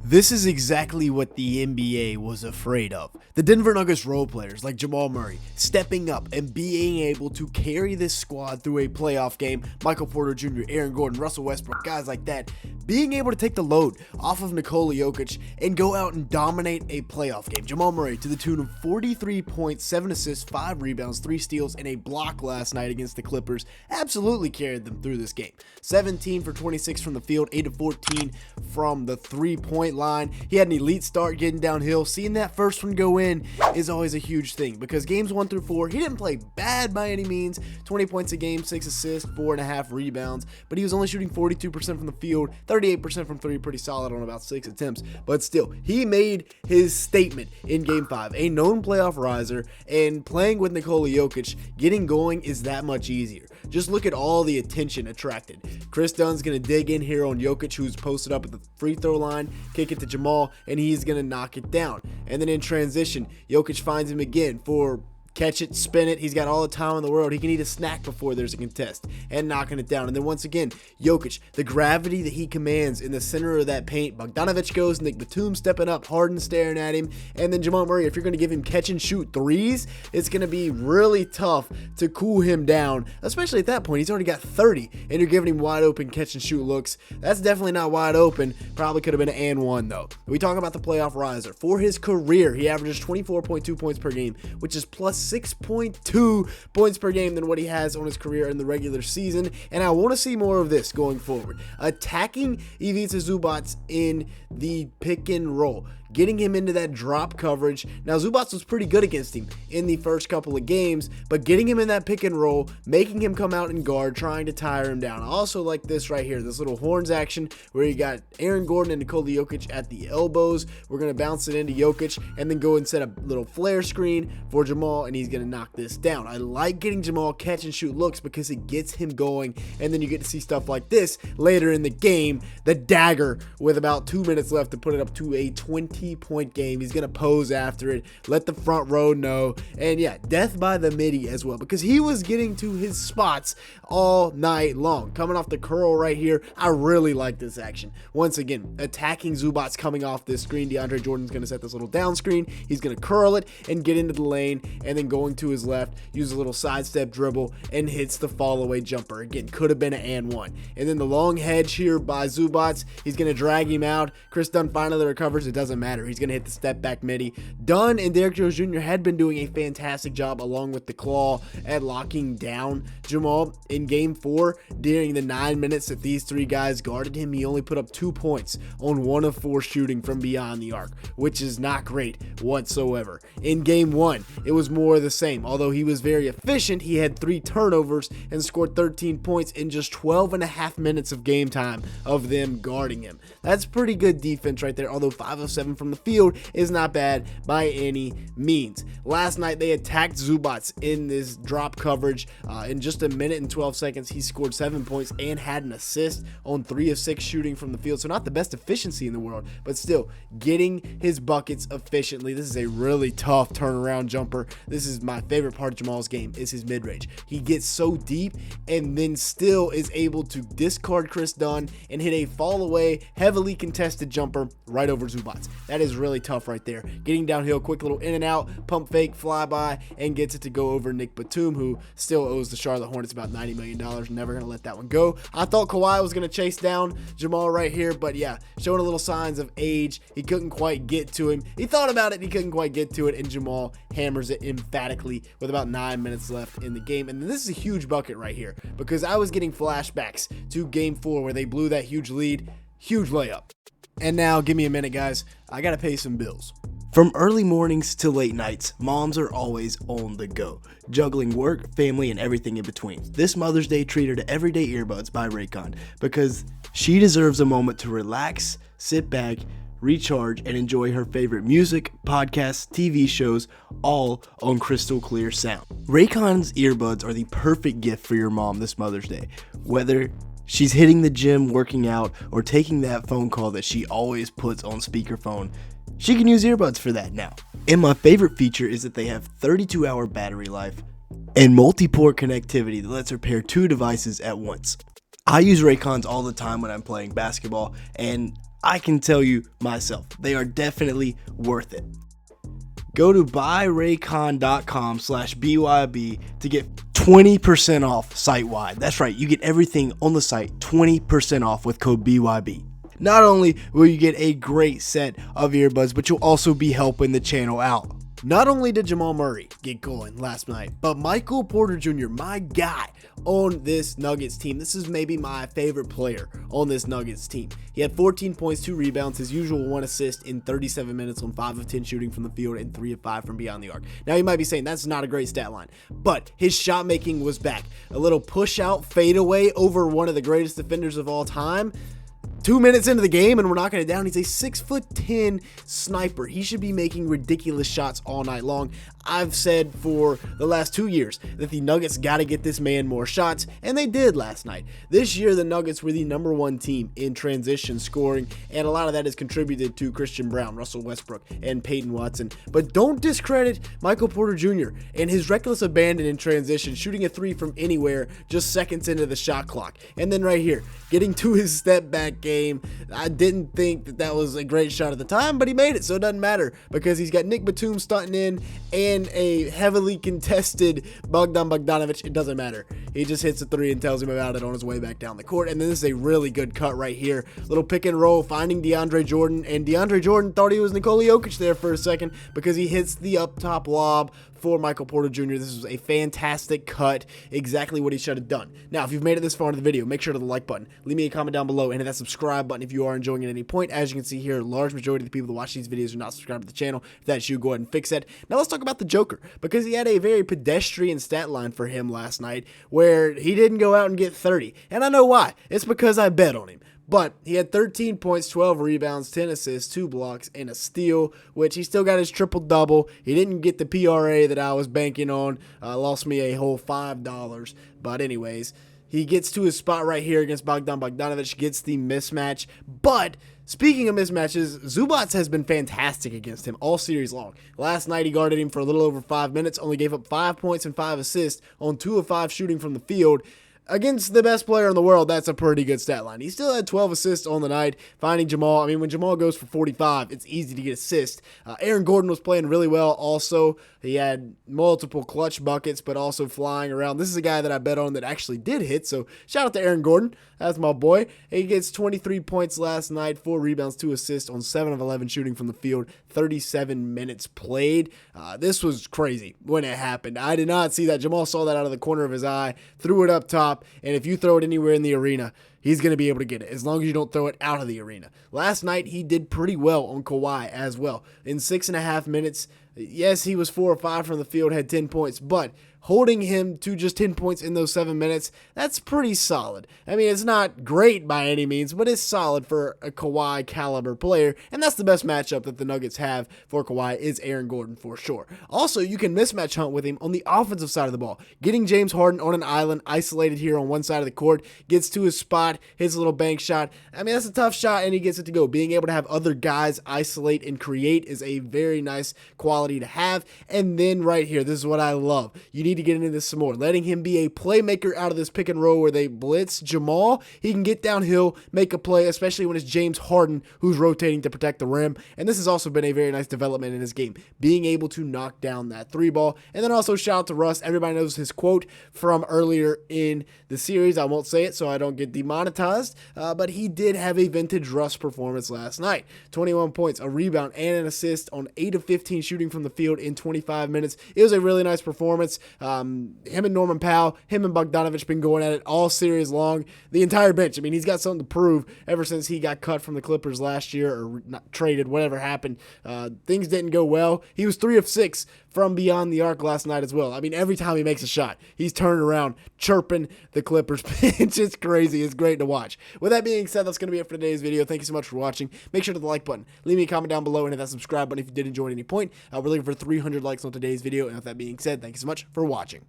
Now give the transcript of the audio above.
This is exactly what the NBA was afraid of. The Denver Nuggets role players like Jamal Murray stepping up and being able to carry this squad through a playoff game. Michael Porter Jr., Aaron Gordon, Russell Westbrook, guys like that, being able to take the load off of Nikola Jokic and go out and dominate a playoff game. Jamal Murray to the tune of 43 points, 7 assists, 5 rebounds, 3 steals, and a block last night against the Clippers absolutely carried them through this game. 17 for 26 from the field, 8 of 14 from the three-point line. He had an elite start getting downhill. Seeing that first one go in is always a huge thing because games 1 through 4, he didn't play bad by any means. 20 points a game, 6 assists, 4.5 rebounds, but he was only shooting 42% from the field, 38% from 3, pretty solid on about 6 attempts. But still, he made his statement in Game 5, a known playoff riser, and playing with Nikola Jokic, getting going is that much easier. Just look at all the attention attracted. Chris Dunn's going to dig in here on Jokic, who's posted up at the free throw line, kick it to Jamal, and he's going to knock it down. And then in transition, Jokic finds him again for catch it, spin it. He's got all the time in the world. He can eat a snack before there's a contest and knocking it down. And then once again, Jokic, the gravity that he commands in the center of that paint. Bogdanovic goes, Nick Batum stepping up, Harden staring at him. And then Jamal Murray, if you're going to give him catch and shoot threes, it's going to be really tough to cool him down, especially at that point. He's already got 30 and you're giving him wide open catch and shoot looks. That's definitely not wide open. Probably could have been an and one though. We talk about the playoff riser. For his career, he averages 24.2 points per game, which is plus 6.2 points per game than what he has on his career in the regular season, and I want to see more of this going forward. Attacking Ivica Zubac in the pick and roll, getting him into that drop coverage. Now, Zubac was pretty good against him in the first couple of games, but getting him in that pick and roll, making him come out and guard, trying to tire him down. I also like this right here, this little horns action where you got Aaron Gordon and Nikola Jokic at the elbows. We're going to bounce it into Jokic and then go and set a little flare screen for Jamal, and he's going to knock this down. I like getting Jamal catch and shoot looks because it gets him going, and then you get to see stuff like this later in the game. The dagger with about 2 minutes left to put it up to a 20-point game. He's going to pose after it, let the front row know, and yeah, death by the midi as well because he was getting to his spots all night long. Coming off the curl right here, I really like this action. Once again, attacking Zubac coming off this screen. DeAndre Jordan's going to set this little down screen. He's going to curl it and get into the lane, and then going to his left, use a little sidestep dribble, and hits the fall away jumper. Again, could have been an and one. And then the long hedge here by Zubac. He's going to drag him out. Chris Dunn finally recovers. It doesn't matter. He's going to hit the step back midi. Dunn and Derrick Jones Jr. had been doing a fantastic job along with the claw at locking down Jamal in game 4. During the 9 minutes that these three guys guarded him, he only put up 2 points on 1 of 4 shooting from beyond the arc, which is not great whatsoever. In game 1, it was more of the same. Although he was very efficient, he had 3 turnovers and scored 13 points in just 12 and a half minutes of game time of them guarding him. That's pretty good defense right there, although 5 of 7 from the field is not bad by any means. Last night, they attacked Zubac in this drop coverage. In just a minute and 12 seconds, he scored 7 points and had an assist on 3 of 6 shooting from the field. So not the best efficiency in the world, but still getting his buckets efficiently. This is a really tough turnaround jumper. This is my favorite part of Jamal's game is his mid-range. He gets so deep and then still is able to discard Chris Dunn and hit a fall away, heavily contested jumper right over Zubac. That is really tough right there. Getting downhill, quick little in and out, pump fake, flyby, and gets it to go over Nick Batum, who still owes the Charlotte Hornets about $90 million. Never going to let that one go. I thought Kawhi was going to chase down Jamal right here, but yeah, showing a little signs of age. He couldn't quite get to him. He thought about it, he couldn't quite get to it, and Jamal hammers it emphatically with about 9 minutes left in the game. And this is a huge bucket right here because I was getting flashbacks to game 4 where they blew that huge lead. Huge layup. And now, give me a minute, guys. I got to pay some bills. From early mornings to late nights, moms are always on the go, juggling work, family, and everything in between. This Mother's Day, treat her to Everyday Earbuds by Raycon because she deserves a moment to relax, sit back, recharge, and enjoy her favorite music, podcasts, TV shows, all on crystal clear sound. Raycon's earbuds are the perfect gift for your mom this Mother's Day. Whether she's hitting the gym, working out, or taking that phone call that she always puts on speakerphone, she can use earbuds for that now. And my favorite feature is that they have 32-hour battery life and multi-port connectivity that lets her pair 2 devices at once. I use Raycons all the time when I'm playing basketball, and I can tell you myself, they are definitely worth it. Go to buyraycon.com/BYB to get 20% off site-wide. That's right, you get everything on the site 20% off with code BYB. Not only will you get a great set of earbuds, but you'll also be helping the channel out. Not only did Jamal Murray get going last night, but Michael Porter Jr., my guy on this Nuggets team. This is maybe my favorite player on this Nuggets team. He had 14 points, 2 rebounds, his usual 1 assist in 37 minutes on 5 of 10 shooting from the field and 3 of 5 from beyond the arc. Now you might be saying that's not a great stat line, but his shot making was back. A little push out fadeaway over one of the greatest defenders of all time. 2 minutes into the game and we're knocking it down. He's a 6'10" sniper. He should be making ridiculous shots all night long. I've said for the last 2 years that the Nuggets got to get this man more shots, and they did last night. This year, the Nuggets were the #1 team in transition scoring, and a lot of that is contributed to Christian Brown, Russell Westbrook, and Peyton Watson. But don't discredit Michael Porter Jr. and his reckless abandon in transition, shooting a 3 from anywhere just seconds into the shot clock. And then right here, getting to his step back game. I didn't think that was a great shot at the time, but he made it, so it doesn't matter because he's got Nick Batum stunting in and a heavily contested Bogdanovic. It doesn't matter. He just hits a 3 and tells him about it on his way back down the court. And then this is a really good cut right here. Little pick and roll, finding DeAndre Jordan. And DeAndre Jordan thought he was Nikola Jokic there for a second because he hits the up top lob for Michael Porter Jr. This was a fantastic cut, exactly what he should have done. Now, if you've made it this far into the video, make sure to the like button, leave me a comment down below, and hit that subscribe button if you are enjoying it at any point. As you can see here, a large majority of the people that watch these videos are not subscribed to the channel. If that's you, go ahead and fix that. Now let's talk about the Joker, because he had a very pedestrian stat line for him last night, where he didn't go out and get 30, and I know why. It's because I bet on him. But he had 13 points, 12 rebounds, 10 assists, 2 blocks, and a steal, which he still got his triple-double. He didn't get the PRA that I was banking on. Lost me a whole $5. But anyways, he gets to his spot right here against Bogdanovic, gets the mismatch. But speaking of mismatches, Zubac has been fantastic against him all series long. Last night he guarded him for a little over 5 minutes, only gave up 5 points and 5 assists on 2 of 5 shooting from the field. Against the best player in the world, that's a pretty good stat line. He still had 12 assists on the night, finding Jamal. I mean, when Jamal goes for 45, it's easy to get assists. Aaron Gordon was playing really well also. He had multiple clutch buckets, but also flying around. This is a guy that I bet on that actually did hit, so shout out to Aaron Gordon. That's my boy. He gets 23 points last night, 4 rebounds, 2 assists on 7 of 11 shooting from the field, 37 minutes played. This was crazy when it happened. I did not see that. Jamal saw that out of the corner of his eye, threw it up top, and if you throw it anywhere in the arena, he's going to be able to get it as long as you don't throw it out of the arena. Last night, he did pretty well on Kawhi as well. In 6.5 minutes, yes, he was 4 or 5 from the field, had 10 points, but holding him to just 10 points in those 7 minutes, that's pretty solid. I mean, it's not great by any means, but it's solid for a Kawhi caliber player, and that's the best matchup that the Nuggets have for Kawhi is Aaron Gordon for sure. Also, you can mismatch hunt with him on the offensive side of the ball. Getting James Harden on an island, isolated here on one side of the court, gets to his spot, hits a little bank shot. I mean, that's a tough shot, and he gets it to go. Being able to have other guys isolate and create is a very nice quality to have. And then right here, this is what I love. You need to get into this some more. Letting him be a playmaker out of this pick and roll where they blitz Jamal. He can get downhill, make a play, especially when it's James Harden who's rotating to protect the rim. And this has also been a very nice development in his game, being able to knock down that 3 ball. And then also shout out to Russ. Everybody knows his quote from earlier in the series. I won't say it so I don't get demonetized, but he did have a vintage Russ performance last night. 21 points, a rebound, and an assist on 8 of 15 shooting from the field in 25 minutes. It was a really nice performance. Him and Norman Powell, him and Bogdanovic been going at it all series long. The entire bench. I mean, he's got something to prove ever since he got cut from the Clippers last year or not traded, whatever happened. Things didn't go well. He was 3 of 6 from beyond the arc last night as well. I mean, every time he makes a shot, he's turning around, chirping the Clippers bench. It's crazy. It's great to watch. With that being said, that's going to be it for today's video. Thank you so much for watching. Make sure to hit the like button. Leave me a comment down below and hit that subscribe button if you did enjoy at any point. We're looking for 300 likes on today's video. And with that being said, thank you so much for watching.